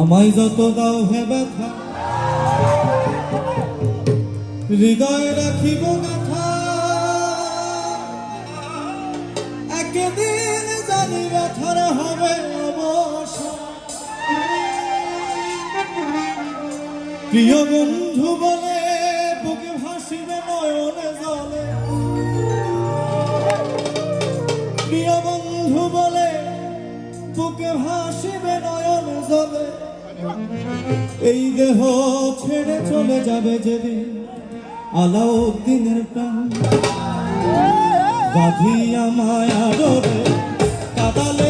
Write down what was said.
আমায় যত দাও হে ব্যথা, হৃদয়ে রাখিব গাথা। একদিন জানি ব্যথার হবে অবসান। প্রিয় বন্ধু বলে বুকে ভাসিবে নয়নে জলে। প্রিয় বন্ধু বলে বুকে ভাসিবে নয়ন জলে। এই দেহ ছেড়ে চলে যাবে যেদিন আলাউদ্দিনের প্রাণ। বাঁধি আমায় আদরে কাদালে